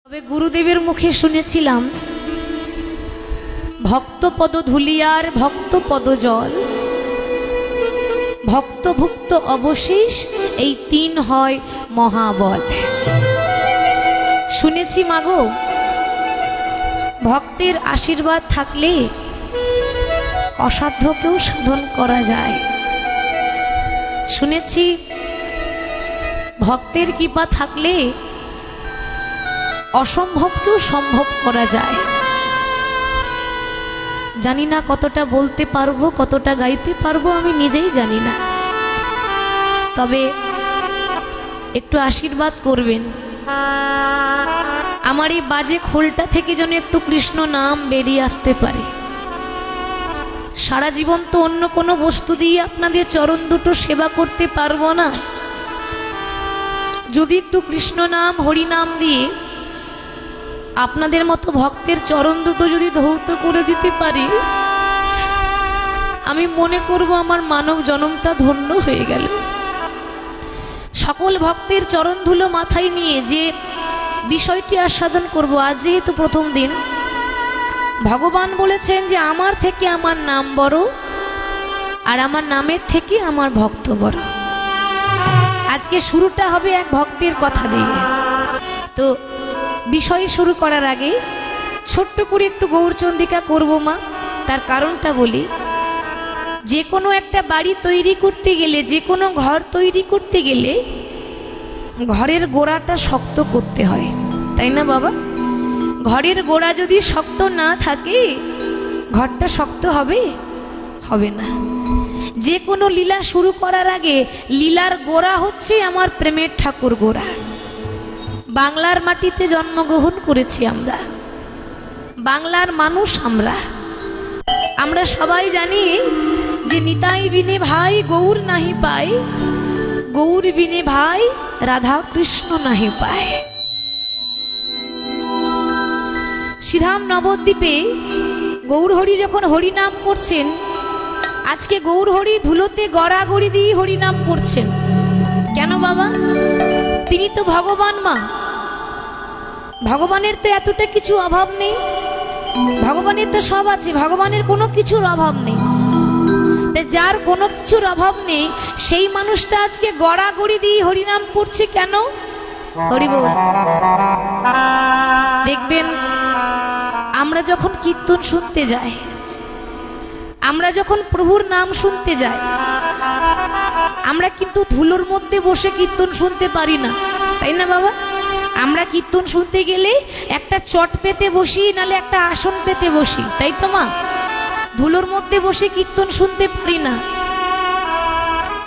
তবে গুরুদেবের মুখে শুনেছিলাম ভক্তপদ ধুলিয়ার ভক্তপদ জল, ভক্তভুক্ত অবশেষ এই তিন হয় মহাবল। শুনেছি মাগো, ভক্তের আশীর্বাদ থাকলে অসাধ্যকেও সাধন করা যায়। শুনেছি ভক্তের কৃপা থাকলে অসম্ভবকেও সম্ভব করা যায়। জানি না কতটা বলতে পারবো, কতটা গাইতে পারবো, আমি নিজেই জানি না। তবে একটু আশীর্বাদ করবেন, আমার এই বাজে খোলটা থেকে যেন একটু কৃষ্ণ নাম বেরিয়ে আসতে পারে। সারা জীবন তো অন্য কোনো বস্তু দিয়ে আপনাদের চরণ দুটো সেবা করতে পারবো না। যদি একটু কৃষ্ণ নাম হরি নাম দিয়ে আপনাদের মতো ভক্তের চরণ দুটো যদি ধৌত করে দিতে পারি, আমি মনে করব আমার মানব জন্মটা ধন্য হয়ে গেল। সকল ভক্তের চরণ ধুলো মাথায় নিয়ে যে বিষয়টি আস্বাদন করব, আজ যেহেতু প্রথম দিন, ভগবান বলেছেন যে আমার থেকে আমার নাম বড়, আর আমার নামের থেকে আমার ভক্ত বড়। আজকে শুরুটা হবে এক ভক্তের কথা দিয়ে। তো বিষয় শুরু করার আগে ছোট্ট করে একটু গৌরচন্দিকা করব মা। তার কারণটা বলি, যে কোনো একটা বাড়ি তৈরি করতে গেলে, যে কোনো ঘর তৈরি করতে গেলে ঘরের গোড়াটা শক্ত করতে হয়, তাই না বাবা? ঘরের গোড়া যদি শক্ত না থাকে ঘরটা শক্ত হবে? হবে না। যে কোনো লীলা শুরু করার আগে লীলার গোড়া হচ্ছে আমার প্রেমের ঠাকুর গোড়া। বাংলার মাটিতে জন্মগ্রহণ করেছি আমরা, বাংলার মানুষ আমরা সবাই জানি যে নিতাই বিনে ভাই গৌর নাহি পায়, গৌর বিনে ভাই রাধা কৃষ্ণ নাহি পায়। শ্রীধাম নবদ্বীপে গৌরহরি যখন হরিনাম করছেন, আজকে গৌরহরি ধুলোতে গড়াগড়ি দিয়ে হরিনাম করছেন। কেন বাবা? তিনি তো ভগবান মা, ভগবানের তো এতটা কিছু অভাব নেই, ভগবানের তো সব আছে, ভগবানের কোনো কিছুর অভাব নেই। যার কোনো কিছুর অভাব নেই সেই মানুষটা আজকে গড়াগড়ি দিয়ে হরিনাম করছে কেন? হরি বল। দেখবেন আমরা যখন কীর্তন শুনতে যাই, আমরা যখন প্রভুর নাম শুনতে যাই, আমরা কিন্তু ধুলোর মধ্যে বসে কীর্তন শুনতে পারি না, তাই না বাবা? আমরা কীর্তন শুনতে গেলে একটা চট পেতে বসি, নালে একটা আসন পেতে বসি, তাই তো মা? ধুলোর মধ্যে বসে কীর্তন শুনতে পারি না।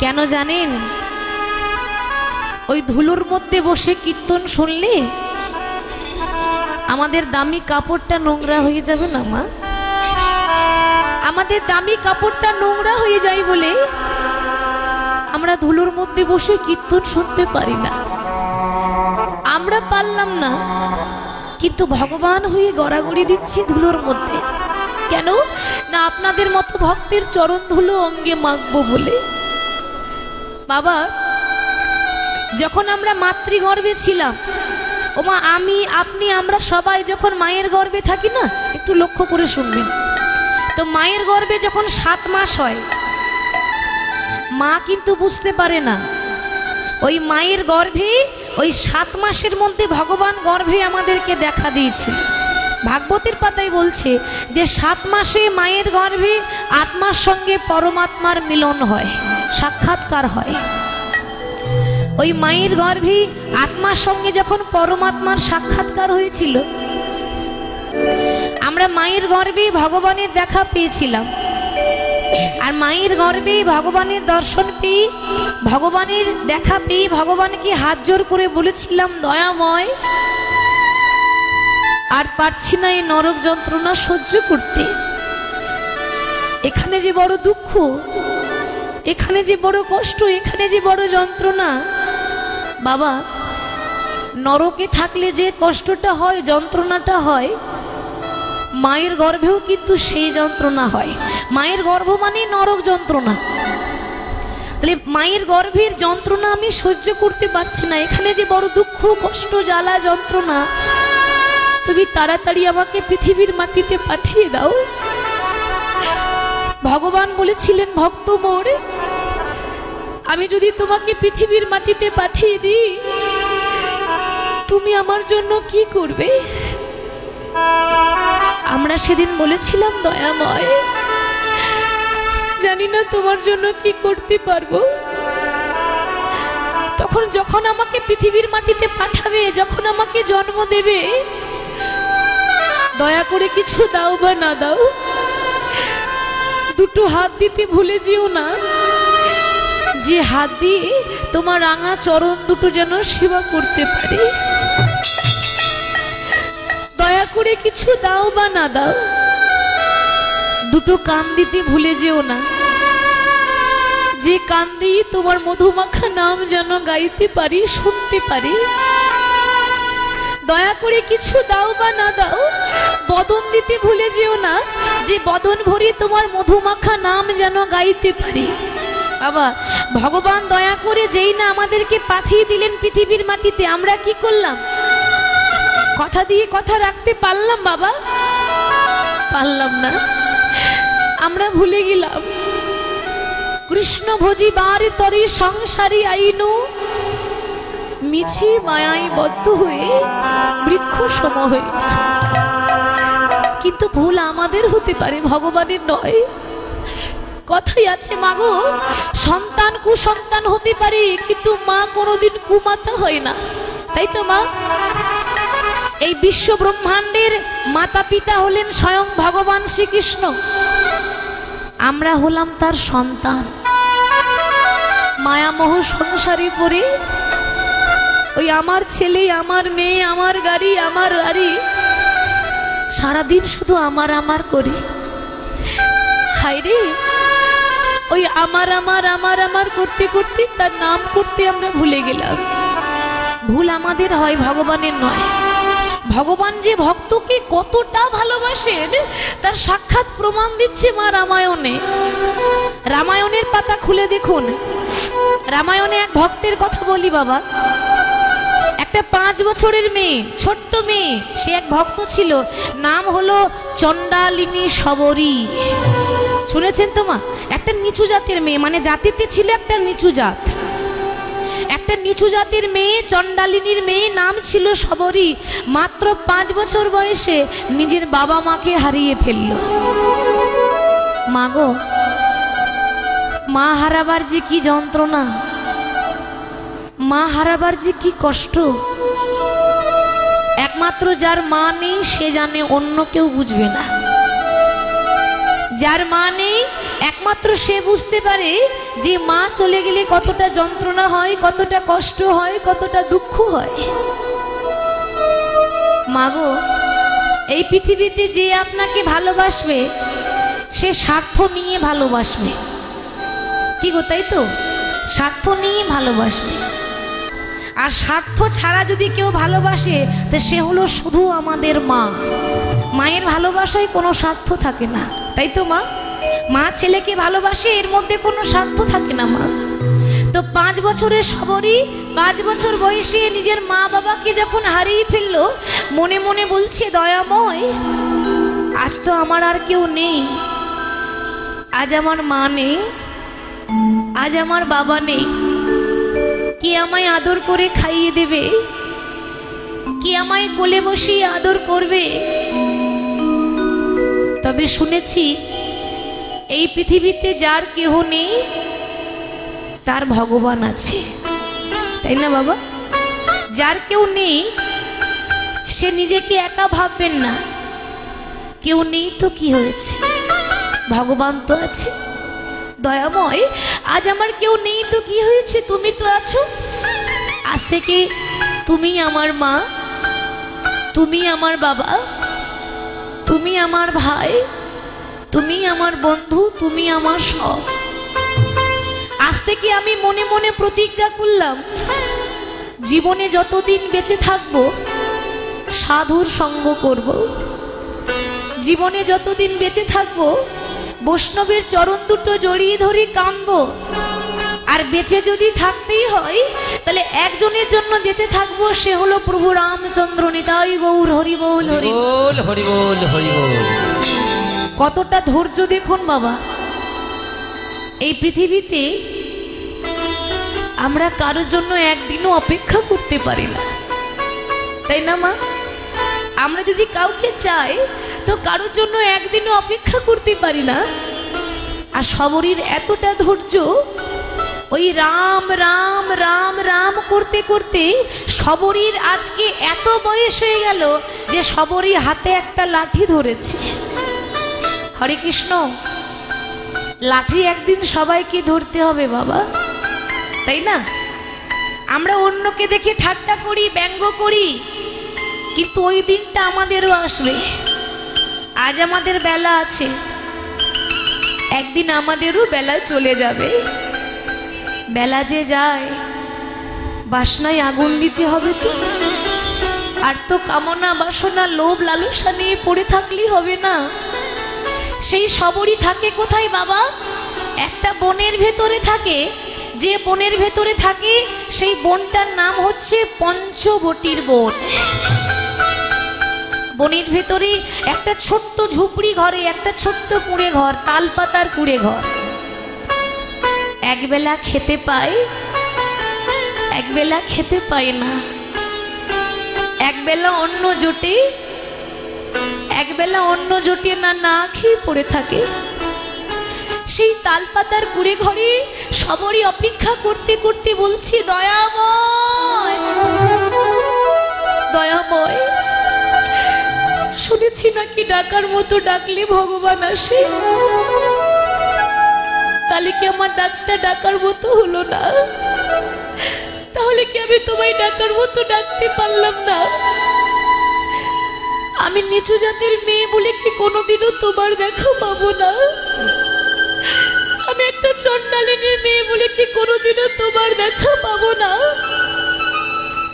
কেন জানেন? ওই ধুলোর মধ্যে বসে কীর্তন শুনলে আমাদের দামি কাপড়টা নোংরা হয়ে যাবে না মা? আমাদের দামি কাপড়টা নোংরা হয়ে যায় বলে আমরা ধুলোর মধ্যে বসে কীর্তন শুনতে পারি না। আমরা পারলাম না, কিন্তু ভগবান হয়ে গড়াগড়ি দিচ্ছি ধুলোর মধ্যে। কেন না? আপনাদের মতো ভক্তের চরণ ধুলো অঙ্গে মাখবো বলে। বাবা, যখন আমরা মাতৃগর্ভে ছিলাম, ও মা, আমি, আপনি, আমরা সবাই যখন মায়ের গর্ভে থাকি না, একটু লক্ষ্য করে শুনবেন তো, মায়ের গর্ভে যখন 7 মাস হয়, মা কিন্তু বুঝতে পারে না। ওই মায়ের গর্ভে ওই 7 মাসের মধ্যে ভগবান গর্ভে আমাদেরকে দেখা দিয়েছে। ভাগবতের পাতায় বলছে যে 7 মাসে মায়ের গর্ভে আত্মার সঙ্গে পরমাত্মার মিলন হয়, সাক্ষাৎকার হয়। ওই মায়ের গর্ভে আত্মার সঙ্গে যখন পরমাত্মার সাক্ষাৎকার হয়েছিল, আমরা মায়ের গর্ভে ভগবানের দেখা পেয়েছিলাম। আর মায়ের গর্ভে ভগবানের দর্শন পেয়ে, ভগবানের দেখা পেয়ে ভগবানকে হাত জোর করে বলেছিলাম, দয়াময়, আর পারছি না এই নরক যন্ত্রণা সহ্য করতে। এখানে যে বড় দুঃখ, এখানে যে বড় কষ্ট, এখানে যে বড় যন্ত্রণা। বাবা, নরকে থাকলে যে কষ্টটা হয়, যন্ত্রণাটা হয়, মায়ের গর্ভেও কিন্তু সেই যন্ত্রণা হয়। মায়ের গর্ভ মানে নরক যন্ত্রণা। তাহলে মায়ের গর্ভের যন্ত্রণা আমি সহ্য করতে পারছি না, এখানে যে বড় দুঃখ, কষ্ট, জ্বালা, যন্ত্রণা, তুমি তাড়াতাড়ি আমাকে পৃথিবীর মাটিতে পাঠিয়ে দাও। ভগবান বলেছিলেন, ভক্ত মোর, আমি যদি তোমাকে পৃথিবীর মাটিতে পাঠিয়ে দিই, তুমি আমার জন্য কি করবে? আমরা সেদিন বলেছিলাম, দয়াময়, জানি না তোমার জন্য কি করতে পারবো। তখন যখন আমাকে পৃথিবীর মাটিতে পাঠাবে, যখন আমাকে জন্ম দেবে, দয়া করে কিছু দাও বা না দাও, দুটো হাত দিতে ভুলে যেও না, যে হাত দিয়ে তোমার রাঙা চরণ দুটো যেন সেবা করতে পারে। দয়া করে কিছু দাও বা না দাও, দুটো কান দিতে ভুলে যেও না, যে কান দিয়ে তোমার মধুমাখা নাম যেন গাইতে পারি, শুনতে পারি। দয়া করে কিছু দাও বা না দাও, বদন দিতে ভুলে যেও না, যে বদন ভরি তোমার মধুমাখা নাম যেন গাইতে পারি। বাবা, ভগবান দয়া করে যেই না আমাদেরকে পাঠিয়ে দিলেন পৃথিবীর মাটিতে, আমরা কি করলাম? কথা দিয়ে কথা রাখতে পারলাম বাবা? পারলাম না। আমরা ভুলে গেলাম, কৃষ্ণ ভোজি বারে তরি সংসারী আইনু, মিছি মায়াই বদ্ধ হয়ে বৃক্ষ সম হয়ে। কিন্তু ভুল আমাদের হতে পারে, ভগবানের নয়। কথাই আছে, মাগো, সন্তান কুসন্তান হতে পারে, কিন্তু মা কোনোদিন কুমাতা হয় না, তাই তো মা? এই বিশ্ব ব্রহ্মাণ্ডের মাতা পিতা হলেন স্বয়ং ভগবান শ্রীকৃষ্ণ, আমরা হলাম তার সন্তান। মায়ামোহ সংসারে পড়ে ওই আমার ছেলে, আমার মেয়ে, আমার গাড়ি, আমার গাড়ি, সারাদিন শুধু আমার আমার করি। হায় রে, ওই আমার আমার আমার আমার করতে করতে তার নাম করতে আমরা ভুলে গেলাম। ভুল আমাদের হয়, ভগবানের নয়। ভগবান যে ভক্তকে কতটা ভালোবাসেন তার সাক্ষাৎ প্রমাণ দিচ্ছে মা রামায়ণে। রামায়ণের পাতা খুলে দেখুন। রামায়ণে এক ভক্তের কথা বলি বাবা। একটা 5 বছরের মেয়ে, ছোট্ট মেয়ে, সে এক ভক্ত ছিল, নাম হলো চণ্ডালিনী শবরী। শুনেছেন তো মা? একটা নিচু জাতের মেয়ে, মানে জাতিতে ছিল একটা নিচু জাত। একটা নিচু জাতির মেয়ে, চণ্ডালিনীর মেয়ে, নাম ছিল শবরী। মাত্র 5 বছর বয়সে নিজের বাবা মাকে হারিয়ে ফেলল। মাগো, মা হারাবার যে কি যন্ত্রণা, মা হারাবার যে কি কষ্ট, একমাত্র যার মা নেই সে জানে, অন্য কেউ বুঝবে না। যার মা নেই একমাত্র সে বুঝতে পারে যে মা চলে গেলে কতটা যন্ত্রণা হয়, কতটা কষ্ট হয়, কতটা দুঃখ হয়। মাগো, এই পৃথিবীতে যে আপনাকে ভালোবাসবে সে স্বার্থ নিয়ে ভালোবাসবে। কি গো, তাই তো? স্বার্থ নিয়ে ভালোবাসবে। আর স্বার্থ ছাড়া যদি কেউ ভালোবাসে তো সে হলো শুধু আমাদের মা। মায়ের ভালোবাসায় কোনো স্বার্থ থাকে না, তাই তো মা? মা ছেলেকে ভালোবাসে, এর মধ্যে কোনো স্বার্থ থাকে না মা। তো 5 বছরের শবরী 5 বছর বয়সে নিজের মা বাবাকে যখন হারিয়ে ফেললো, মনে মনে বলছে, দয়াময়, আজ তো আমার আর কেউ নেই। আজ আমার মা নেই, আজ আমার বাবা নেই। কে আমায় আদর করে খাইয়ে দেবে? কে আমায় কোলে বসিয়ে আদর করবে? তবে শুনেছি এই পৃথিবীতে যার কেহ নেই তার ভগবান আছে, তাই না বাবা? যার কেউ নেই সে নিজেকে একা ভাববেন না। কেউ নেই তো কি হয়েছে, ভগবান তো আছে। দয়াময়, আজ আমার কেউ নেই তো কি হয়েছে, তুমি তো আছো। আজ থেকে তুমি আমার মা, তুমি আমার বাবা, তুমি আমার ভাই, তুমি আমার বন্ধু, তুমি আমার সব। আজ থেকে আমি মনে মনে প্রতিজ্ঞা করলাম, জীবনে যতদিন বেঁচে থাকবো সাধুর সঙ্গ করব। জীবনে যতদিন বেঁচে থাকবো বৈষ্ণবের চরণ দুটো জড়িয়ে ধরে কাঁদবো। আর বেঁচে যদি থাকতেই হয় তাহলে একজনের জন্য বেঁচে থাকবো, সে হলো প্রভু রামচন্দ্র। নিতাই গৌর হরি বল, হরি বল, হরি বল, হরি বল। কতটা ধৈর্য দেখুন বাবা। এই পৃথিবীতে আমরা কারোর জন্য একদিনও অপেক্ষা করতে পারি না, তাই না মা? আমরা যদি কাউকে চাই তো কারোর জন্য একদিনও অপেক্ষা করতে পারি না। আর সবরীর এতটা ধৈর্য, ওই রাম রাম রাম রাম করতে করতে সবরীর আজকে এত বয়স হয়ে গেল যে সবরী হাতে একটা লাঠি ধরেছে। হরে কৃষ্ণ। লাঠি একদিন সবাইকে ধরতে হবে বাবা, তাই না? আমরা অন্যকে দেখে ঠাট্টা করি, ব্যঙ্গ করি, কিন্তু ওই দিনটা আমাদেরও আসবে। আজ আমাদের বেলা আছে, একদিন আমাদেরও বেলা চলে যাবে। বেলা যে যায়, বাসনায় আগুন দিতে হবে তো। আর তো কামনা বাসনা লোভ লালসা নিয়ে পড়ে থাকলেই হবে না। সেই সবরই থাকে কোথায় বাবা? একটা বনের ভেতরে থাকে। যে বনের ভেতরে থাকে সেই বনটার নাম হচ্ছে পঞ্চবটির বন। বনের ভেতরে একটা ছোট্ট ঝুপড়ি ঘরে একটা ছোট্ট কুঁড়ে ঘর, তালপাতার কুঁড়ে ঘর। একবেলা খেতে পায়, একবেলা খেতে পায় না। একবেলা অন্ন জোটে, একবেলা অন্ন জোটে না, না খেয়ে পড়ে থাকে। সেই তালপাতার কুঁড়ে ঘরে সবরই অপেক্ষা করতে করতে বলছি, দয়াময় দয়াময়, শুনেছি নাকি ডাকার মতো ডাকলে ভগবান আসে। তাহলে কি আমার ডাকটা ডাকার মতো হলো না? তাহলে কি আমি তোমায় ডাকার মতো ডাকতে পারলাম না? আমি নিচু জাতের মেয়ে বলে কি কোনোদিনও তোমার দেখা পাবো না? আমি একটা চন্ডালিনীর মেয়ে বলে কি কোনোদিনও তোমার দেখা পাবো না?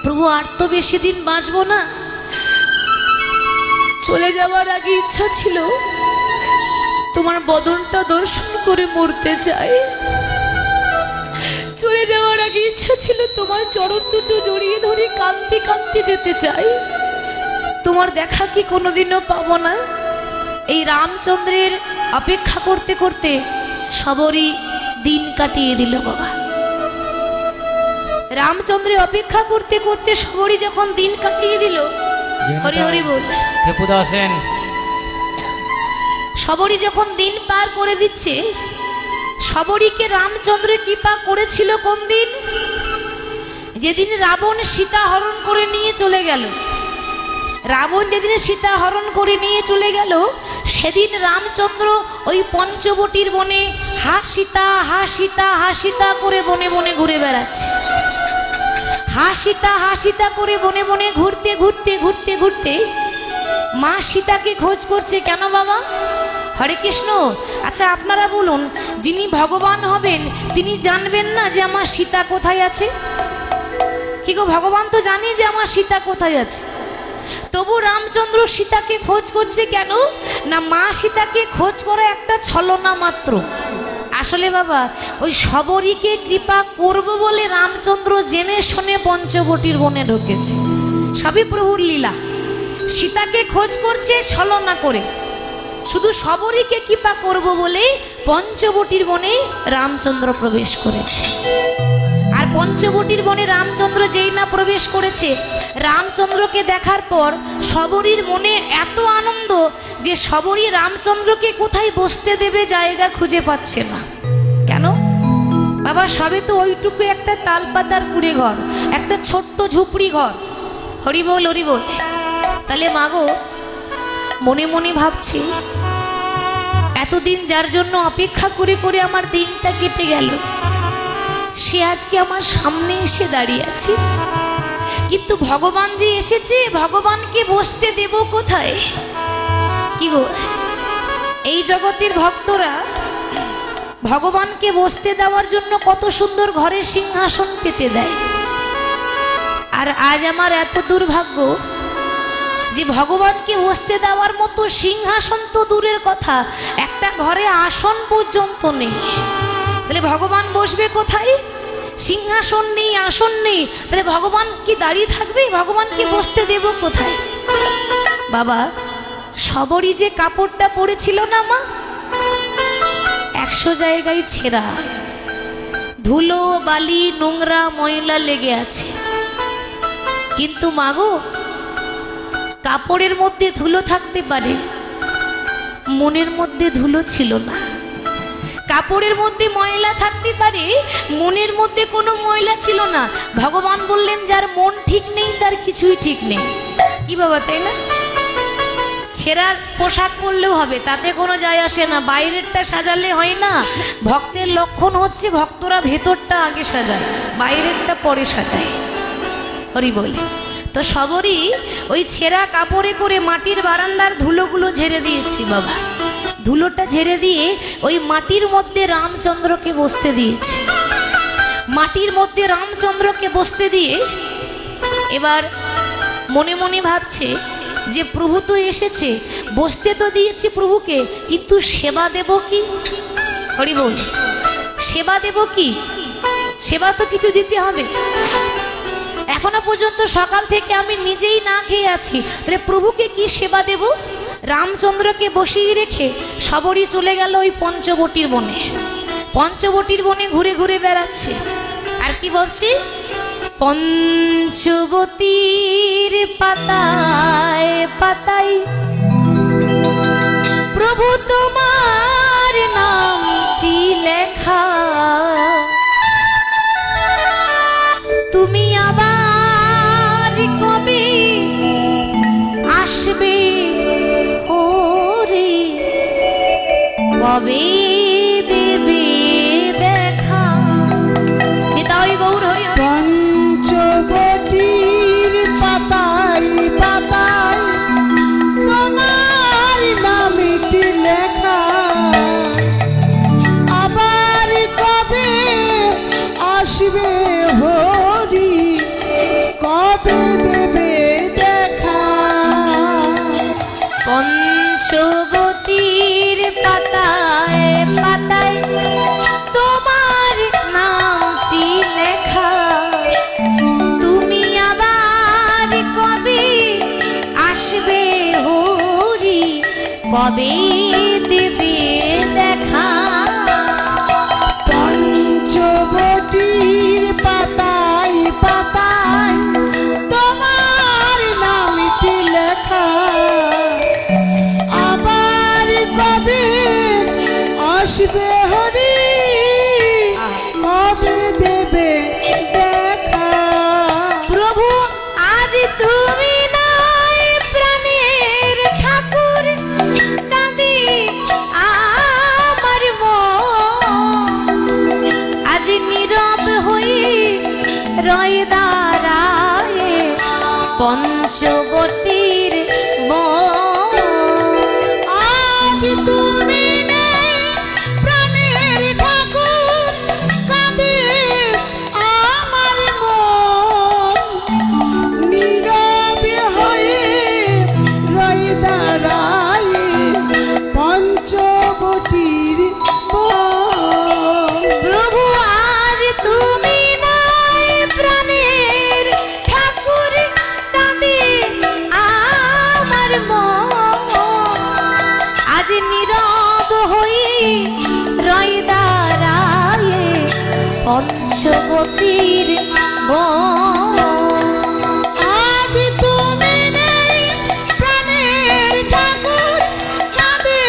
প্রভু, আর তো বেশি দিন বাঁচবো না। চলে যাওয়ার আগে ইচ্ছা ছিল তোমার বদনটা দর্শন করে মরতে চাই। চলে যাওয়ার আগে ইচ্ছা ছিল তোমার চরণ দুটো জড়িয়ে ধরে কাঁদতে কাঁদতে যেতে চাই। তোমার দেখা কি কোনোদিনও পাবো না? এই রামচন্দ্রের অপেক্ষা করতে করতে সবরই দিন কাটিয়ে দিল বাবা। রামচন্দ্রের অপেক্ষা করতে করতে সবরই যখন দিন কাটিয়ে দিল, হরি হরি বল, সবরই যখন দিন পার করে দিচ্ছে, সবরীকে রামচন্দ্র কৃপা করেছিল কোন দিন? যেদিন রাবণ সীতা হরণ করে নিয়ে চলে গেল। রাবণ যেদিন সীতা হরণ করে নিয়ে চলে গেল, সেদিন রামচন্দ্র ওই পঞ্চবটির বনে হা সীতা হা সীতা হা সীতা করে বনে বনে ঘুরে বেড়াচ্ছে। হা সীতা করে বনে বনে ঘুরতে ঘুরতে ঘুরতে ঘুরতে মা সীতাকে খোঁজ করছে। কেন বাবা? হরে কৃষ্ণ। আচ্ছা আপনারা বলুন, যিনি ভগবান হবেন তিনি জানবেন না যে আমার সীতা কোথায় আছে? কি গো, ভগবান তো জানি যে আমার সীতা কোথায় আছে। তবু রামচন্দ্র সীতাকে খোঁজ করছে কেন? না, মা সীতাকে খোঁজ করা একটা ছলনা মাত্র। আসলে বাবা ওই সবরীকে কৃপা করব বলে রামচন্দ্র জেনে শুনে পঞ্চবটির বনে ঢুকেছে। সবই প্রভুর লীলা। সীতাকে খোঁজ করছে ছলনা করে, শুধু সবরীকে কৃপা করব বলে পঞ্চবটির বনে রামচন্দ্র প্রবেশ করেছে। আর পঞ্চবটির বনে রামচন্দ্র যেই না প্রবেশ করেছে, রামচন্দ্রকে দেখার পর সবরীর মনে এত আনন্দ যে সবরী রামচন্দ্রকে কোথায় বসতে দেবে জায়গা খুঁজে পাচ্ছে না। কেন বাবা? সবে তো ওইটুকু একটা তালপাতার কুঁড়ে ঘর, একটা ছোট্ট ঝুপড়ি ঘর। হরি বল, হরি বল। তাহলে মাগো মনে মনে ভাবছি, এতদিন যার জন্য অপেক্ষা করে করে আমার দিনটা কেটে গেল, সে আজকে আমার সামনে এসে দাঁড়িয়ে আছে। কিন্তু ভগবান যে এসেছে, ভগবানকে বসতে দেব কোথায়? কি গো, এই জগতের ভক্তরা ভগবানকে বসতে দেওয়ার জন্য কত সুন্দর ঘরের সিংহাসন পেতে দেয়। আর আজ আমার এত দুর্ভাগ্য যে ভগবানকে বসতে দেওয়ার মতো সিংহাসন তো দূরের কথা, একটা ঘরে আসন পর্যন্ত নেই। তাহলে ভগবান বসবে কোথায়? সিংহাসন নেই, আসন নেই, তাহলে ভগবান কি দাঁড়িয়ে থাকবে? ভগবান কি বসতে দেব কোথায়? বাবা, সবরই যে কাপড়টা পরেছিল না মা, 100 জায়গায় ছেঁড়া, ধুলো বালি নোংরা ময়লা লেগে আছে। কিন্তু মাগো, কাপড়ের মধ্যে ধুলো থাকতে পারে, মনের মধ্যে ধুলো ছিল না। কাপড়ের মধ্যে ময়লা থাকতে পারে, মনের মধ্যে কোনো ময়লা ছিল না। ভগবান বললেন যার মন ঠিক নেই তার কিছুই ঠিক নেই। কি বাবা, তাই না? ছেঁড়া পোশাক পরলেও হবে, তাতে কোনো যায় আসে না, বাইরেরটা সাজালে হয় না। ভক্তের লক্ষণ হচ্ছে ভক্তরা ভেতরটা আগে সাজায়, বাইরেরটা পরে সাজায়। হরি বলে। তো সবরই ওই ছেঁড়া কাপড়ে করে মাটির বারান্দার ধুলোগুলো ঝেড়ে দিয়েছি বাবা। ধুলোটা ঝেড়ে দিয়ে ওই মাটির মধ্যে রামচন্দ্রকে বসতে দিয়েছি। মাটির মধ্যে রামচন্দ্রকে বসতে দিয়ে এবার মনে মনে ভাবছে যে প্রভু তো এসেছে, বসতে তো দিয়েছি প্রভুকে, কিন্তু সেবা দেব কি? হরি বল। সেবা দেব কি? সেবা তো কিছু দিতে হবে। এখনো পর্যন্ত সকাল থেকে আমি নিজেই না খেয়ে আছি, তাহলে প্রভুকে কি সেবা দেব? রামচন্দ্রকে বসিয়ে রেখে সবরই চলে গেল ওই পঞ্চবটির বনে। পঞ্চবটির বনে ঘুরে ঘুরে বেড়াচ্ছে। আর কি বলছি? পঞ্চবতীর পাতায় পাতায় প্রভু তোমার নামটি লেখা, তুমি আবার কবে আসবে ওরে, কবে দেবে দেখা? নিতাই গৌর হরি। পঞ্চবটির পাতায় পাতায় তোমার নামটি লেখা, আবার কবে আসবে হরি, কবে দেবে দেখা? পঞ্চবতীর পাতায় পাতায় তোমার নামটি লেখা, তুমি আবার কবে আসবে হরি, কবে দেবে দেখা? পঞ্চবটির পাতায় পাতায় তোমার নামটি লেখা, আবার কবে আসবে হরি, কবে দেবে দেখা? প্রভু আজ তুমি নাই প্রাণের ঠাকুর, কাঁদে আমার মন, আজ নীরব হয়ে রয় দাঁড়ায় পঞ্চবতীর বন। আজ তুমি নেই প্রাণের ঠাকুর, কাঁদে আমার মন, নীরবে হয়ে রয়ে দাঁড়ায় পঞ্চবতীর বন। প্রভু আজ তুমি নাই প্রাণের ঠাকুর, কাঁদে আমার মন, আজ নীরব হয়ে রয় দাঁড়ায় পঞ্চবতীর বন। আজ তুমি নেই প্রাণের ঠাকুর, কাঁদে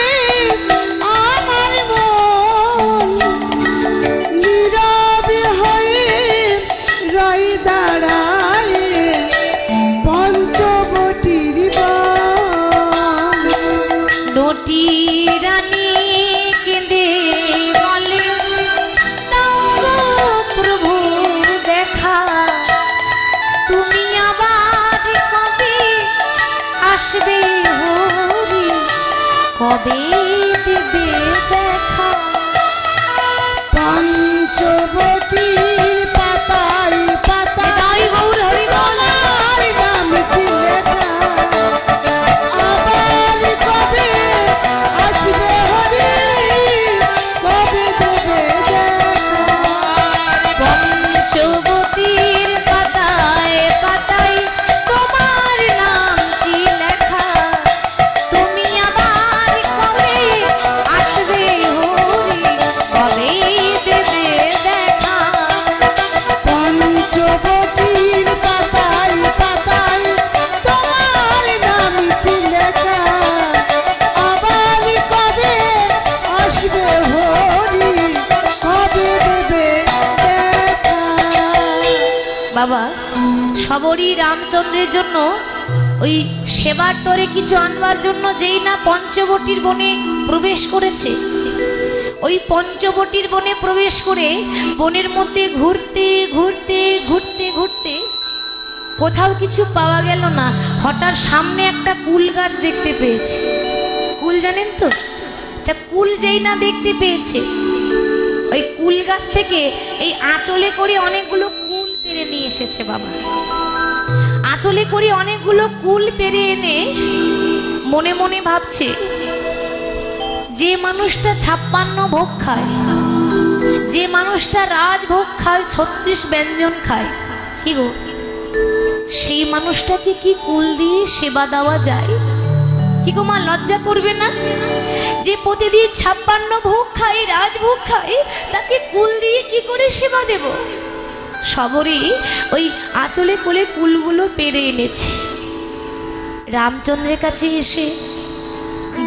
আমার মন, নীরবে হয়ে রয় দাঁড়ায় পঞ্চবটির বন। নটি রানী কেঁদে বলে দাও গো প্রভু দেখা, তুমি আবার কবে আসবে হরি, কবে দেবে দেখা? পঞ্চবটির পাতায় পাতায় নিতাই গৌর হরি বল। তোমার নামটি লেখা, আবার কবে আসবে হরি, কবে দেবে দেখা? সবরই রামচন্দ্রের জন্য ওই সেবার তরে কিছু আনবার জন্য যেই না পঞ্চবটির বনে প্রবেশ করেছে, ওই পঞ্চবটির বনে প্রবেশ করে বনের মধ্যে ঘুরতে ঘুরতে ঘুরতে ঘুরতে কোথাও কিছু পাওয়া গেল না। হঠাৎ সামনে একটা কুল গাছ দেখতে পেয়েছে। কুল জানেন তো? তা কুল যেই না দেখতে পেয়েছে, ওই কুল গাছ থেকে এই আঁচলে করে অনেকগুলো কুল পেরে নিয়ে এসেছে। বাবা আঁচলে করে অনেকগুলো কুল পেরে এনে মনে মনে ভাবছে, যে মানুষটা 56 ভোগ খায়, যে মানুষটা রাজভোগ খায়, 36 ব্যঞ্জন খায়, কি গো সেই মানুষটাকে কি কুল দিয়ে সেবা দেওয়া যায়? কি গো মা, লজ্জা করবে না? যে প্রতিদিন 56 ভোগ খায়, রাজভোগ খায়, তাকে কুল দিয়ে কি করে সেবা দেব? সবরই ওই আঁচলে কোলে কুলগুলো পেরে এনেছে। রামচন্দ্রের কাছে এসে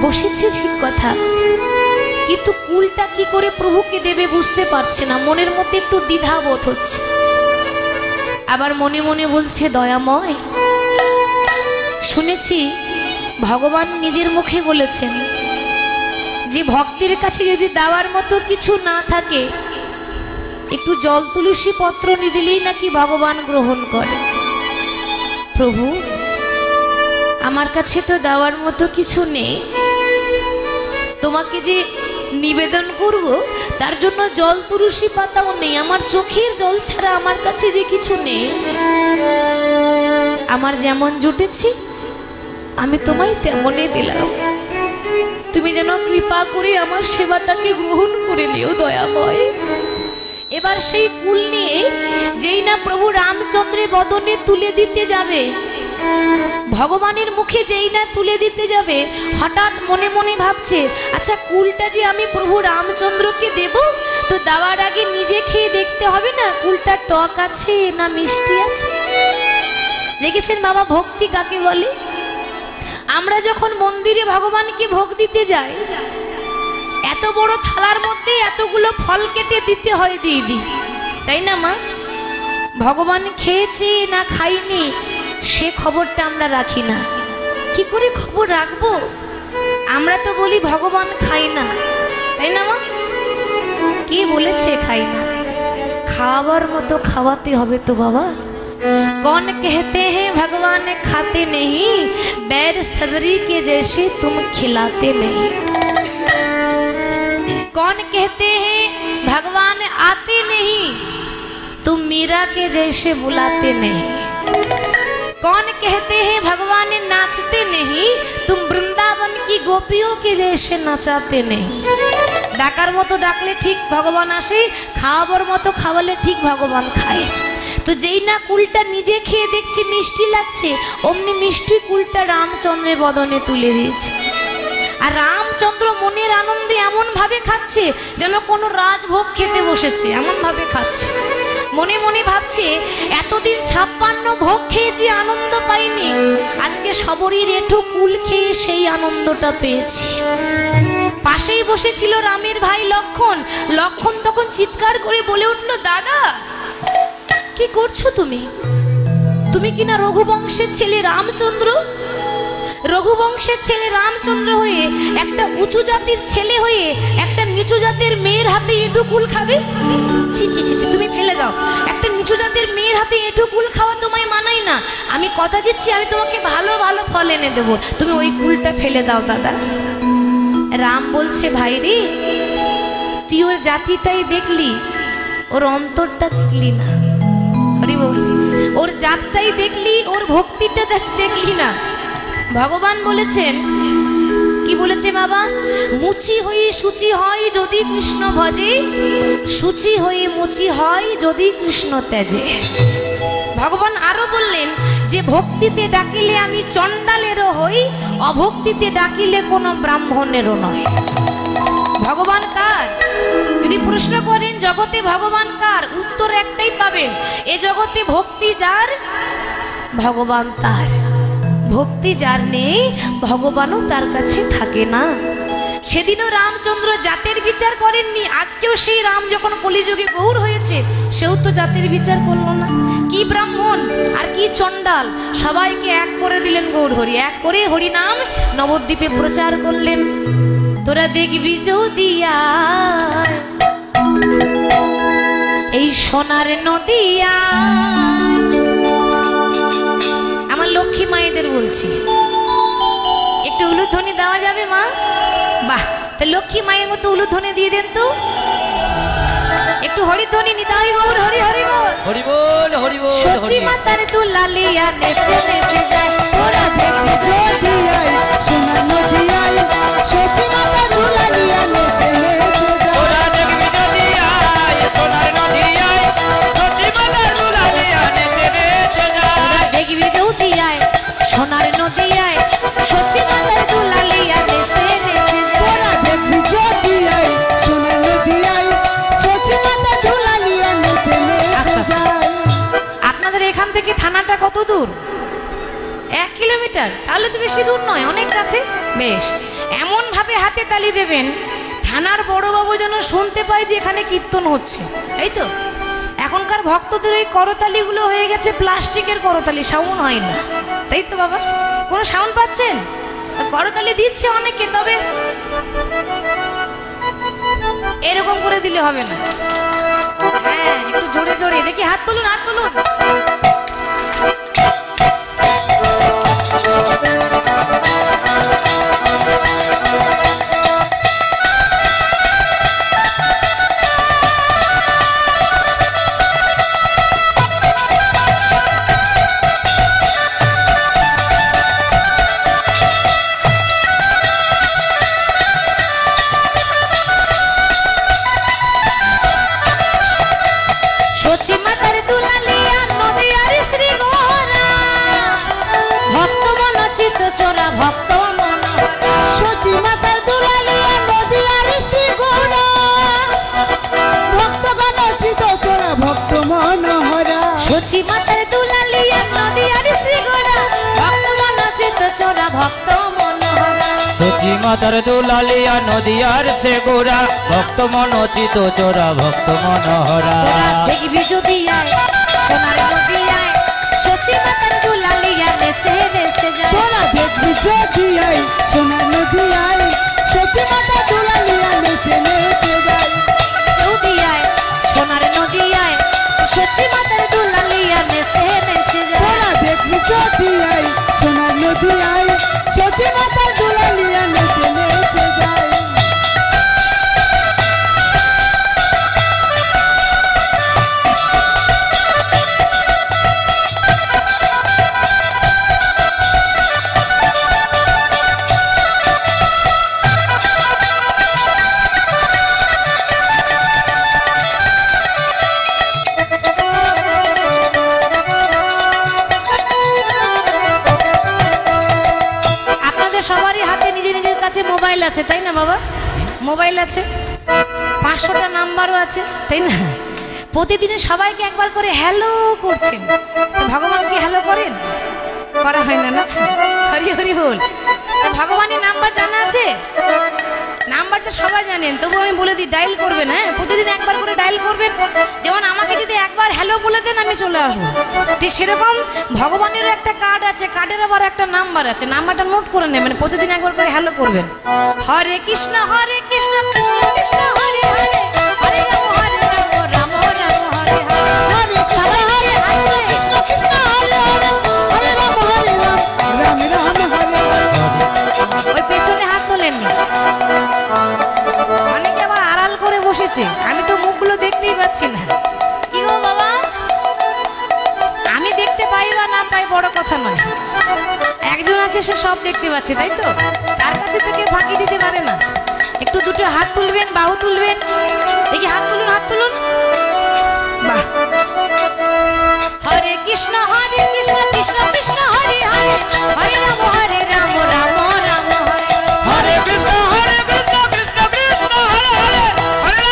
বসেছে ঠিক কথা, কিন্তু কুলটা কি করে প্রভুকে দেবে বুঝতে পারছে না। মনের মধ্যে একটু দ্বিধাবোধ হচ্ছে। আবার মনে মনে বলছে, দয়াময়, শুনেছি ভগবান নিজের মুখে বলেছেন যে ভক্তের কাছে যদি দেওয়ার মতো কিছু না থাকে, একটু জল তুলসী পত্র দিলেই নাকি ভগবান গ্রহণ করে। প্রভু, আমার কাছে তো দেওয়ার মতো কিছু নেই, তোমাকে যে নিবেদন করব তার জন্য জল তুলসী পাতাও নেই, আমার চোখের জল ছাড়া আমার কাছে যে কিছু নেই। আমার যেমন জুটেছি আমি তোমায় তেমনই দিলাম, তুমি যেন কৃপা করে আমার সেবাটাকে গ্রহণ করে নিও দয়াময়। এবার সেই কুল নিয়ে যেই না প্রভু রামচন্দ্রের বদনে তুলে দিতে যাবে, ভগবানের মুখে যেই না তুলে দিতে যাবে, হঠাৎ মনে মনে ভাবছে, আচ্ছা কুলটা যে আমি প্রভু রামচন্দ্রকে দেব, তো দেওয়ার আগে নিজে খেয়ে দেখতে হবে না কুলটা টক আছে না মিষ্টি আছে। দেখেছেন বাবা, ভক্তি কাকে বলে? আমরা যখন মন্দিরে ভগবানকে ভোগ দিতে যাই, এত বড় থালার মধ্যে এতগুলো ফল কেটে দিতে হয় দিদি, তাই না মা? ভগবান খেয়েছে না খাইনি সে খবরটা আমরা রাখি না। কি করে খবর রাখবো? আমরা তো বলি ভগবান খাই না, তাই না মা? কে বলেছে খাই না? খাওয়াবার মতো খাওয়াতে হবে তো বাবা। कौन कहते हैं भगवान खाते नहीं, बैर सबरी के जैसे तुम खिलाते नहीं। कौन कहते हैं भगवान आते नहीं, तुम मीरा के जैसे बुलाते नहीं। कौन कहते हैं भगवान नाचते नहीं, तुम वृंदावन की गोपियों के जैसे नचाते नहीं। डाकार मतो डाकले ठीक भगवान आसे, खावार मतो खावाले ठीक भगवान खाए। तो যেই না কুলটা নিজে খেয়ে দেখছি মিষ্টি লাগছে, অমনি মিষ্টি কুলটা রামচন্দ্রের বদনে তুলে দিয়েছে। আর রামচন্দ্র মনের আনন্দে এমন ভাবে খাচ্ছে যেন কোনো রাজভোগ খেতে বসেছে, এমন ভাবে খাচ্ছে। মনে মনে ভাবছে, এতদিন 56 ভোগ খেয়ে যে আনন্দ পাইনি, আজকে সবরীর এঁঠো কুল খেয়ে সেই আনন্দটা পেয়েছি। পাশেই বসেছিল রামের ভাই লক্ষণ। লক্ষণ তখন চিৎকার করে বলে উঠল, দাদা কি করছো তুমি? তুমি কিনা রঘুবংশের ছেলে রামচন্দ্র, রঘুবংশের ছেলে রামচন্দ্র হয়ে একটা উঁচু জাতির ছেলে হয়ে একটা নিচু জাতের মেয়ের হাতে এঁঠো কুল খাবে? ছি ছি ছি, তুমি ফেলে দাও। একটা নিচু জাতের মেয়ের হাতে এঁঠো কুল খাওয়া তোমায় মানায় না। আমি কথা দিচ্ছি, আমি তোমাকে ভালো ভালো ফল এনে দেবো, তুমি ওই কুলটা ফেলে দাও দাদা। রাম বলছে, ভাই রে, তুই ওর জাতিটাই দেখলি, ওর অন্তরটা দেখলি না। ওর জাতটাই দেখলি, ওর ভক্তিটা দেখলি না। ভগবান বলেছেন, কি বলেছে বাবা? মুচি হয়ে সূচি হয় যদি কৃষ্ণ ভজে, সূচি হয়ে মুচি হয় যদি কৃষ্ণ ত্যাজে। ভগবান আরো বললেন যে ভক্তিতে ডাকিলে আমি চণ্ডালেরও হই, অভক্তিতে ডাকিলে কোনো ব্রাহ্মণেরও নয়। ভগবান কার? যদি প্রশ্ন করেন জগতে ভগবান কার, উত্তর একটাই পাবেন, এ জগতে ভক্তি যার ভগবান তার। ভক্তি যার নেই ভগবানও তার কাছে থাকে না। সেদিনও রামচন্দ্র জাতের বিচার করেননি, আজকেও সেই রাম যখন কলিযুগে গৌর হয়েছে সেও তো জাতের বিচার করলো না। কি কি ব্রাহ্মণ আর কি চণ্ডাল সবাইকে এক করে দিলেন গৌর হরি, এক করে হরি নাম নবদ্বীপে প্রচার করলেন। তোরা দেখবি যদি এই সোনার নদিয়া, আমার লক্ষ্মী মায়েদের বলছি, একটু উলুধ্বনি দেওয়া যাবে মা? বাহ, তা লক্ষ্মী মায়ের মতো উলুধ্বনি দিয়ে দেন তো, একটু হরিধ্বনি নিতাই গৌর হরি হরি বল, হরি বল, হরি বল। সচি মাতার দুলালিয়া নেচে নেচে যায়, তোরা দেখবি যদি সোনার নদিয়ায় সচি মাতা দুলালিয়া নেচে নেচে যায়। তোরা দেখবি যদি সোনার নদিয়ায় সচি মাতার দুলালিয়া নেচে নেচে যায়। তোরা দেখবি যদি সোনার নদিয়ায় সচি মাতার দুলালিয়া নেচে নেচে যায়। তোরা দেখবি যদি সোনার নদিয়ায় সচি মাতা দুলালিয়া নেচে নেচে যায়। আপনাদের এখান থেকে থানাটা কত দূর? 1 কিলোমিটার? তাহলে তো বেশি দূর নয়, অনেক কাছে। বেশ, এমন ভাবে হাতে তালি দেবেন থানার বড়বাবু যেন শুনতে পায় যে এখানে কীর্তন হচ্ছে, এই তো। এখনকার ভক্তদের এই করতালিগুলো হয়ে গেছে প্লাস্টিকের করতালি, সাউন্ড হয় না, তাই তো বাবা? কোনো সাউন্ড পাচ্ছেন? করতালি দিচ্ছে অনেকে, তবে এরকম করে দিলে হবে না। হ্যাঁ, একটু জোরে জোরে দেখি, হাত তুলুন, হাত তুলুন। সচি মাতার দুলালিয়া নদিয়ার শ্রী গোরা, ভক্ত মন চিত্ত চোরা ভক্ত মন, সচি মাতা দুলালিয়া নদিয়ার শ্রী গোরা, ভক্তগণ চিত চোরা ভক্ত মনোহরা। সচি মাতার দুলালিয়া নদিয়ার শ্রী গোরা, ভক্ত মন চিত্ত চোরা ভক্ত মনোহরা। সচি মাতার দুলালিয়া নদিয়ার সে গোরা, ভক্ত মনোচিত চোরা ভক্ত মনোহরা। তোরা দেখবি যদি সোনার নদিয়ায় সচি মাতার দুলালিয়া নেচে নেচে যায়। তোরা দেখবি যদি সোনার নদিয়ায় সচি মাতা দুলালিয়া নেচে নেচে যায়। নদিয়ায় সোনার নদিয়ায় সচি মাতার দুলালিয়া নেচে নেচে যায়। তোরা দেখবি যদি সোনার নদিয়ায় সচি মাতা দুলালিয়া নেচে নেচে যায়। সবারই হাতে নিজের নিজের কাছে মোবাইল আছে, তাই না বাবা? মোবাইল আছে, 500টা নাম্বারও আছে, তাই না? প্রতিদিন সবাইকে একবার করে হ্যালো করছেন, ভগবানকে হ্যালো করেন? করা হয় না, না? হরি হরি বল। ভগবানের নাম্বার জানা আছে? নাম্বারটা সবাই জানেন, তবু আমি বলে দিই, ডায়াল করবেন। হ্যাঁ, প্রতিদিন একবার করে ডায়াল করবেন। যেমন আমাকে যদি একবার হ্যালো বলে দেন আমি চলে আসবো, ঠিক সেরকম ভগবানেরও একটা কার্ড আছে, কার্ডের আবার একটা নাম্বার আছে, নাম্বারটা নোট করে নেবেন, প্রতিদিন একবার করে হ্যালো করবেন। হরে কৃষ্ণ কৃষ্ণ কৃষ্ণ হরে হরে, হরে রাম রাম রাম হরে হরে। হরে কৃষ্ণ কৃষ্ণ হরে হরে, হরে রাম রাম রাম হরে হরে। ওই পেছনে হাত তোলেননি, অনেকে আবার আড়াল করে বসেছে, আমি তো মুখগুলো দেখতেই পাচ্ছি না। কি গো বাবা, আমি দেখতে পাই বা না পাই বড় কথা নয়, একজন আছে সে সব দেখতে পাচ্ছে, তাই তো? তার কাছে থেকে ফাঁকি দিতে পারে না। একটু দুটো হাত তুলবেন, বাহু তুলবেন, দেখি হাত তুলুন, হাত তুলুন। বাহ। হরে কৃষ্ণ কৃষ্ণ কৃষ্ণ হরে হরে, হরে রাম রাম রাম হরে। হরে কৃষ্ণ কৃষ্ণ কৃষ্ণ হরে হরে, হরে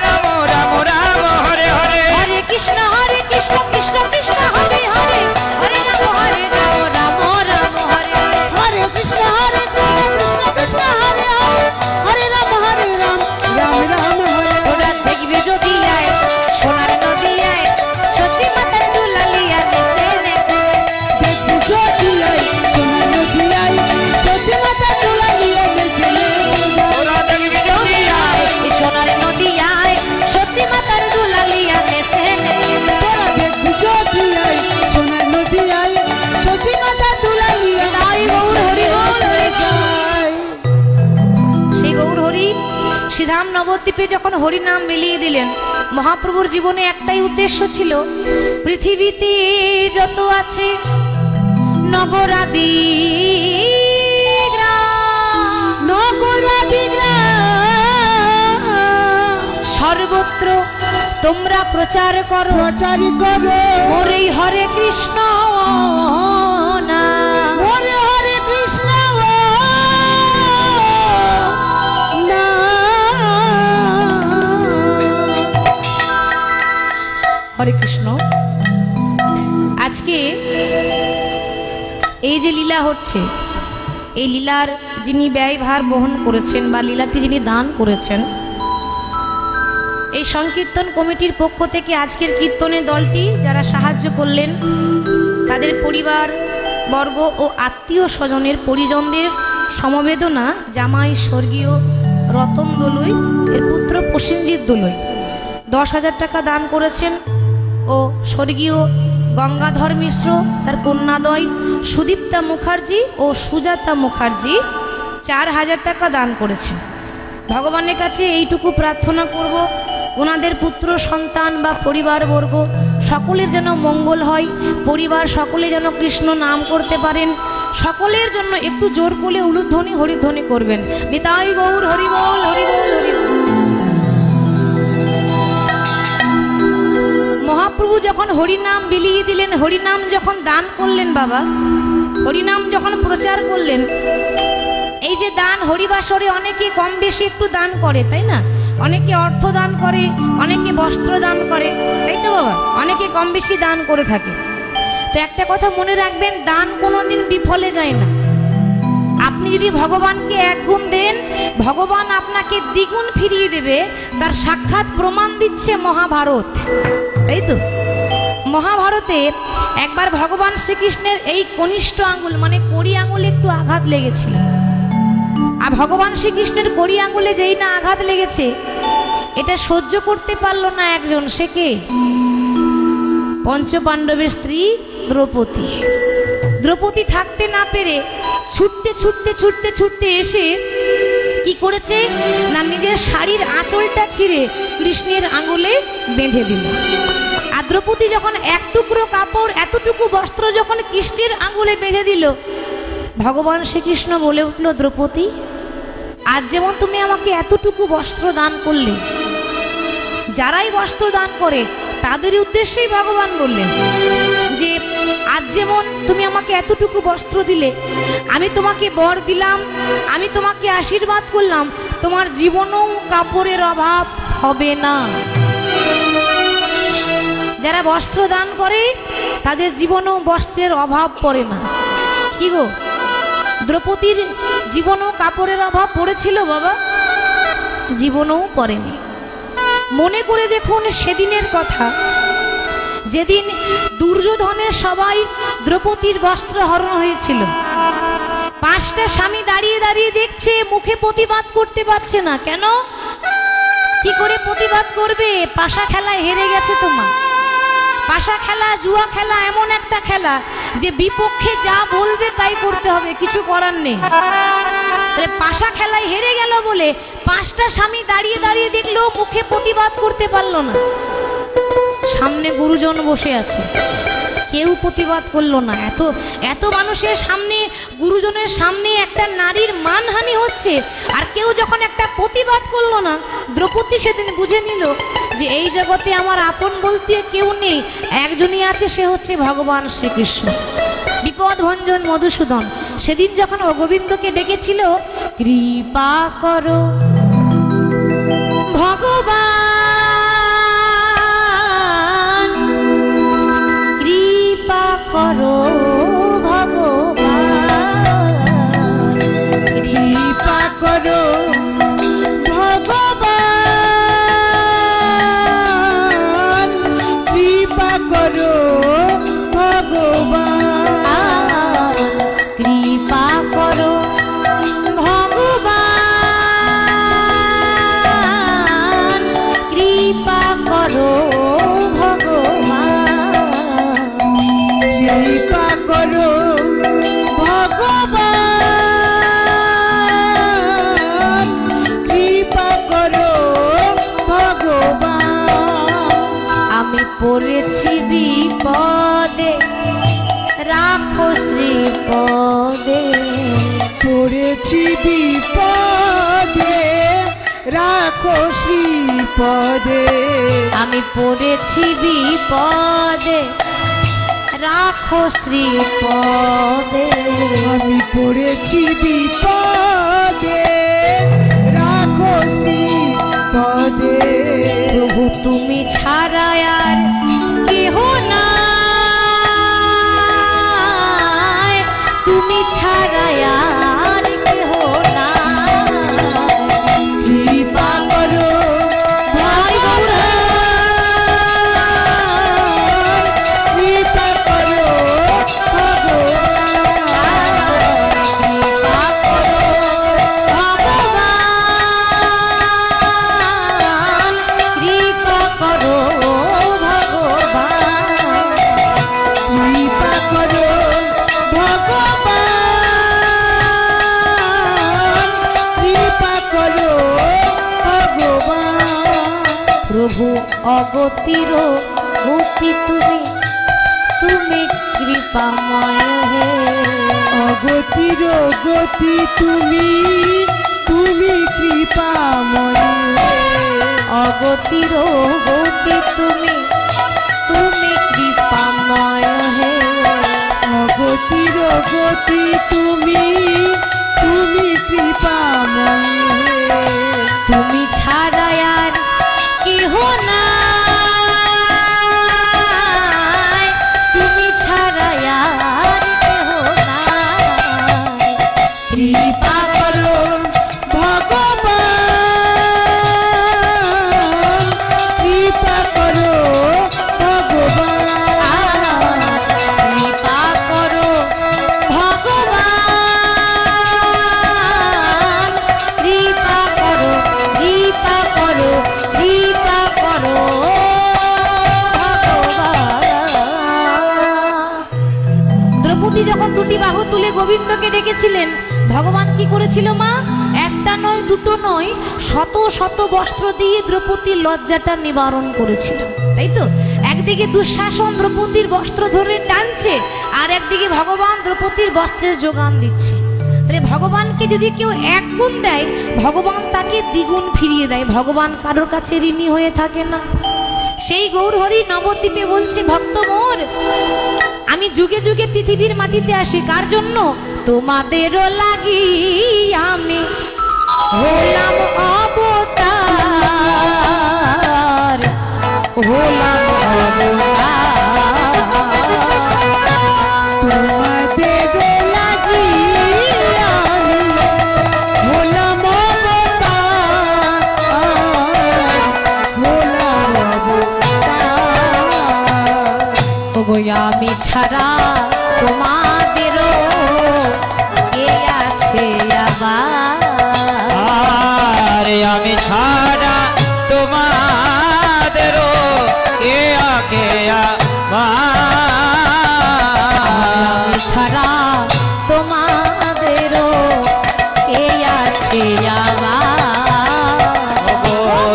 রাম রাম হরে হরে। হরে কৃষ্ণ কৃষ্ণ কৃষ্ণ হরে হরে, হরে রাম রাম রাম হরে। হরে কৃষ্ণ কৃষ্ণ কৃষ্ণ হরে হরে, হরে রাম রাম রাম হরে। ওরা দেখবে যদি সোনার নদিয়ায় সচি মাতার দুলালি শ্রীধাম নবদ্বীপে যখন হরিনাম মিলিয়ে দিলেন, মহাপ্রভুর জীবনে একটাই উদ্দেশ্য ছিল, পৃথিবীতে যত আছে নগরাদি সর্বত্র তোমরা প্রচার করো, প্রচারি করো ওরে হরে কৃষ্ণ নাম। হরে হরে কৃষ্ণ হরে কৃষ্ণ। আজকে এই যে লীলা হচ্ছে, এই লীলার যিনি ব্যয়ভার বহন করেছেন বা লীলাটি যিনি দান করেছেন, এই সংকীর্তন কমিটির পক্ষ থেকে আজকের কীর্তনের দলটি যারা সাহায্য করলেন, তাদের পরিবার বর্গ ও আত্মীয় স্বজনের পরিজনদের সমবেদনা জামাই স্বর্গীয় রতন দলুই এর পুত্র প্রসেনজিৎ দলুই 10,000 টাকা দান করেছেন ও স্বর্গীয় গঙ্গাধর মিশ্র তার কন্যাদ্বয় সুদীপ্তা মুখার্জি ও সুজাতা মুখার্জি 4,000 টাকা দান করেছেন। ভগবানের কাছে এইটুকু প্রার্থনা করব, ওনাদের পুত্র সন্তান বা পরিবারবর্গ সকলের যেন মঙ্গল হয়, পরিবার সকলে যেন কৃষ্ণ নাম করতে পারেন। সকলের জন্য একটু জোর করে উলুধ্বনি হরিধ্বনি করবেন। নিতাই গৌর হরিবল হরিবল হরিবল। মহাপ্রভু যখন হরিনাম বিলিয়ে দিলেন, হরিনাম যখন দান করলেন, বাবা হরিনাম যখন প্রচার করলেন, এই যে দান হরিবাসরে অনেকে কম বেশি একটু দান করে, তাই না? অনেকে অর্থ দান করে, অনেকে বস্ত্র দান করে, তাই তো বাবা? অনেকে কম বেশি দান করে থাকে। তো একটা কথা মনে রাখবেন, দান কোনোদিন বিফলে যায় না। আপনি যদি ভগবানকে 1 গুণ দেন, ভগবান আপনাকে দ্বিগুণ ফিরিয়ে দেবে। তার সাক্ষাৎ প্রমাণ দিচ্ছে মহাভারত, তাই তো? মহাভারতে একবার ভগবান শ্রীকৃষ্ণের এই কনিষ্ঠ আঙ্গুল মানে কড়ি আঙ্গুলে একটু আঘাত লেগেছিল। আর ভগবান শ্রীকৃষ্ণের কড়ি আঙ্গুলে যেই না আঘাত লেগেছে, এটা সহ্য করতে পারল না একজন, সে কে? পঞ্চপাণ্ডবের স্ত্রী দ্রৌপদী। দ্রৌপদী থাকতে না পেরে ছুটতে ছুটতে ছুটতে ছুটতে এসে কি করেছে না, নিজের শাড়ির আঁচলটা ছিঁড়ে কৃষ্ণের আঙ্গুলে বেঁধে দিল। আর দ্রৌপদী যখন 1 টুকরো কাপড়, এতটুকু বস্ত্র যখন কৃষ্ণের আঙ্গুলে বেঁধে দিল, ভগবান শ্রীকৃষ্ণ বলে উঠল, দ্রৌপদী, আজ যেমন তুমি আমাকে এতটুকু বস্ত্র দান করলে, যারাই বস্ত্র দান করে তাদের উদ্দেশ্যেই ভগবান বললেন যে আজ যেমন তুমি আমাকে এতটুকু বস্ত্র দিলে, আমি তোমাকে বর দিলাম, আমি তোমাকে আশীর্বাদ করলাম, তোমার জীবনেও কাপড়ের অভাব হবে না। যারা বস্ত্র দান করে তাদের জীবনেও বস্ত্রের অভাব পড়ে না। কি গো, দ্রৌপদীর জীবনেও কাপড়ের অভাব পড়েছিল বাবা? জীবনেও পড়েনি। মনে করে দেখুন সেদিনের কথা, যেদিন দুর্যোধনের সবাই দ্রৌপদীর বস্ত্র হরণ হয়েছিল। 5টা স্বামী দাঁড়িয়ে দাঁড়িয়ে দেখছে, মুখে প্রতিবাদ করতে পারছে না। কেন? কি করে প্রতিবাদ করবে? পাশা খেলায় হেরে গেছে তোমার। পাশা খেলা, জুয়া খেলা এমন একটা খেলা যে বিপক্ষে যা বলবে তাই করতে হবে, কিছু করার নেই। তাহলে পাশা খেলায় হেরে গেল বলে 5টা স্বামী দাঁড়িয়ে দাঁড়িয়ে দেখলো, মুখে প্রতিবাদ করতে পারলো না। সামনে গুরুজন বসে আছে, কেউ প্রতিবাদ করলো না। এত মানুষের সামনে, গুরুজনের সামনে একটা নারীর মানহানি হচ্ছে, আর কেউ যখন একটা প্রতিবাদ করলো না, দ্রৌপদী সেদিন বুঝে নিল যে এই জগতে আমার আপন বলতে কেউ নেই, একজনই আছে, সে হচ্ছে ভগবান শ্রীকৃষ্ণ। বিপদ ভঞ্জন মধুসূদন সেদিন যখন গোবিন্দকে ডেকেছিল, কৃপা করো ভগবান, কৃপা করো ভগবান, কৃপা করো ভগবান, কৃপা করো ভগবান, কৃপা করো ভগবান, কৃপা করো ভগবান, কৃপা করো ভগবান, কৃপা করো বিপদে পড়েছি বিপদে রাখো শ্রীপদে আমি পড়েছি বিপদে রাখো শ্রীপদে আমি পড়েছি বিপদে রাখো শ্রীপদে প্রভু তুমি ছাড়া আর কেহ নাই তুমি ছাড়া আর কেহ নাই কৃপা করো জয় ভগবান, কৃপা করো ভগবান। কৃপা করো ভগবান কৃপা করো ভগবান, কৃপা করো ভগবান। প্রভু অগতির গতি তুমি তুমি কৃপাময় হে অগতির গতি তুমি, তুমি কৃপাময়। অগতির গতি তুমি তুমি কৃপাময় হে অগতির গতি তুমি, তুমি কৃপাময়। তুমি ছাড়া আর কেহ নাই তুমি ছাড়া আর কেহ নাই কৃপা করো ভগবান, কৃপা করো ভগবান। কৃপা করো ভগবান কৃপা করো কৃপা করো কৃপা করো ভগবান। দ্রৌপদী যখন দুটি বাহু তুলে গোবিন্দকে ডেকেছিলেন, ভগবান কি করেছিল মা? একটা নয় দুটো নয়, শত শত বস্ত্র দিয়ে দ্রৌপদীর লজ্জাটা নিবারণ করেছিল, তাই তো? একদিকে দুঃশাসন দ্রৌপদীর বস্ত্র ধরে টানছে, আর একদিকে ভগবান দ্রৌপদীর বস্ত্রের যোগান দিচ্ছে। তাহলে ভগবানকে যদি কেউ এক গুণ দেয়, ভগবান তাকে দ্বিগুণ ফিরিয়ে দেয়। ভগবান কারোর কাছে ঋণী হয়ে থাকে না। সেই গৌরহরি নবদ্বীপে বলছে, ভক্ত মোর, আমি যুগে যুগে পৃথিবীর মাটিতে আসি কার জন্য? তোমাদেরও লাগি আমি হলাম অবতার, হলাম অবতার। তোমাদের লাগি আমি হলাম অবতার, হলাম অবতার। ওগো আমি ছাড়া তোমাদেরও কে আছে আবার? আরে আমি ছাড়া তোমাদেরও কে আগে আমি ছাড়া তোমাদেরও কে আছে আবার?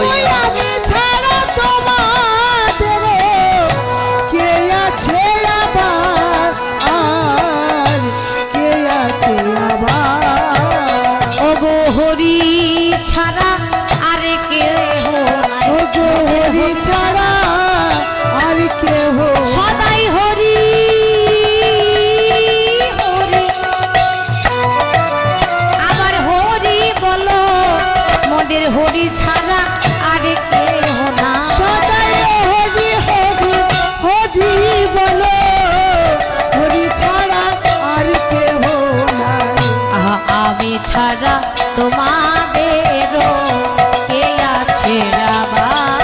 ওই আমি ছাড়া তোমাদেরও কে আছে আবার, আর কে আছে আবার? ওগো হরি ছাড়া আরে কেহ নাই। ও গো হরি ছাড়া আর কেহ সদাই হরি হরি, আবার হরি বলো, মোদের হরি ছাড়া আরে কেহ না। সদাই হরি হরি হরি বলো, হরি ছাড়া আর কেহ নাই। আহা, আমি ছাড়া তোমাদেরও কে আছে আবার?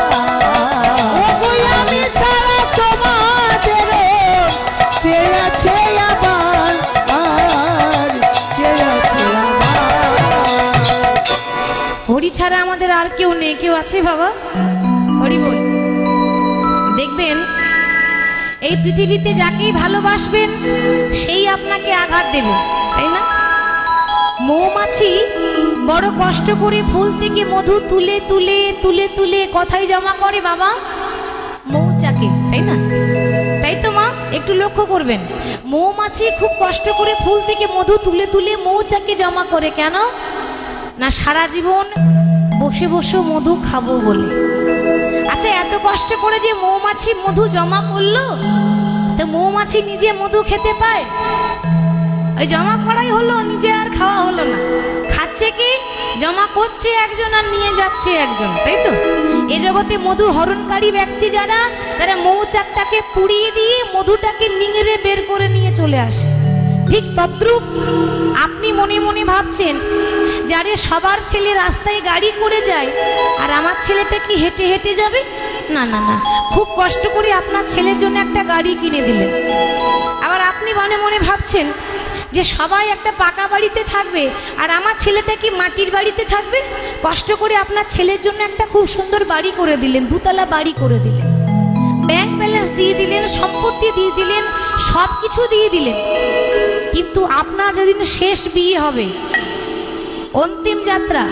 ওই আমি ছাড়া তোমাদেরও কে আছে আবার, আর কে আছে আবার? হরি ছাড়া আমাদের আর কেউ নেই। কেউ আছে বাবা? হরি বল। দেখবেন এই পৃথিবীতে যাকেই ভালোবাসবেন সেই আপনাকে আঘাত দেবে, তাই না? মৌমাছি বড় কষ্ট করে ফুল থেকে মধু তুলে তুলে তুলে তুলে কথাই জমা করে বাবা মৌচাকে, তাই না? তাই তো মা? একটু লক্ষ্য করবেন, মৌমাছি খুব কষ্ট করে ফুল থেকে মধু তুলে তুলে মৌচাকে জমা করে। কেন না? সারা জীবন বসে বসে মধু খাবো বলে। আচ্ছা, এত কষ্ট করে যে মৌমাছি মধু জমা করলো, তো মৌমাছি নিজে মধু খেতে পায়? ওই জমা করাই হলো, নিজে আর খাওয়া হলো না। খাচ্ছে কি? জমা করছে একজন আর নিয়ে যাচ্ছে একজন, তাই তো? এ জগতে মধু হরণকারী ব্যক্তি যারা, তারা মৌচাকটাকে পুড়িয়ে দিয়ে মধুটাকে নিংড়ে বের করে নিয়ে চলে আসে। ঠিক তদ্রূপ আপনি মনে মনে ভাবছেন, যারে সবার ছেলে রাস্তায় গাড়ি করে যায়, আর আমার ছেলেটা কি হেঁটে হেঁটে যাবে? না না না, খুব কষ্ট করে আপনার ছেলের জন্য একটা গাড়ি কিনে দিলেন। আবার আপনি মনে মনে ভাবছেন যে সবাই একটা পাকা বাড়িতে থাকবে, আর আমার ছেলেটা কি মাটির বাড়িতে থাকবে? কষ্ট করে আপনার ছেলের জন্য একটা খুব সুন্দর বাড়ি করে দিলেন, দুতলা বাড়ি করে দিলেন, ব্যাংক ব্যালেন্স দিয়ে দিলেন, সম্পত্তি দিয়ে দিলেন, সব কিছু দিয়ে দিলেন। কিন্তু আপনার যেদিন শেষ বিয়ে হবে, অন্তিম যাত্রা,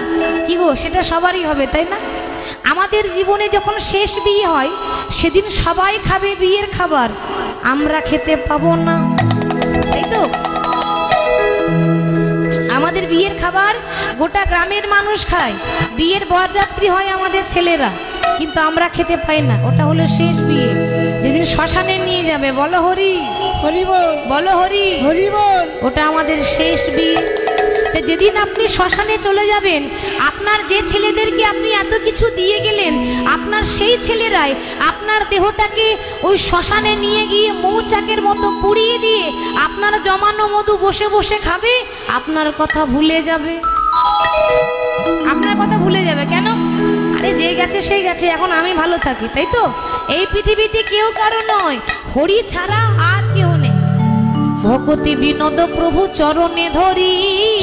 কি গো, সেটা সবারই হবে, তাই না? আমাদের জীবনে যখন শেষ বিয়ে হয়, সেদিন সবাই খাবে বিয়ের খাবার, আমরা খেতে পাবো না, তাই তো? আমাদের বিয়ের খাবার গোটা গ্রামের মানুষ খায়, বিয়ের বরযাত্রী হয় আমাদের ছেলেরা, কিন্তু আমরা খেতে পাই না। ওটা হলো শেষ বিয়ে, যেদিন শ্মশানে নিয়ে যাবে। বলো হরি, হরি বল, বলো হরি, হরি বল। ওটা আমাদের শেষ বিয়ে। তো যেদিন আপনি শ্মশানে চলে যাবেন, আপনার যে ছেলেদেরকে আপনি এত কিছু দিয়ে গেলেন, আপনার সেই ছেলেরাই আপনার দেহটাকে ওই শ্মশানে নিয়ে গিয়ে মৌচাকের মতো পুড়িয়ে দিয়ে আপনার জমানো মধু বসে বসে খাবে, আপনার কথা ভুলে যাবে। আপনার কথা ভুলে যাবে কেন? আরে যে গেছে সেই গেছে, এখন আমি ভালো থাকি, তাই তো? এই পৃথিবীতে কেউ কারো নয়, হরি ছাড়া আর কেউ নেই। ভকতি বিনোদ প্রভু চরণে ধরি,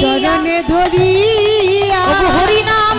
চরণে ধরি হরি নাম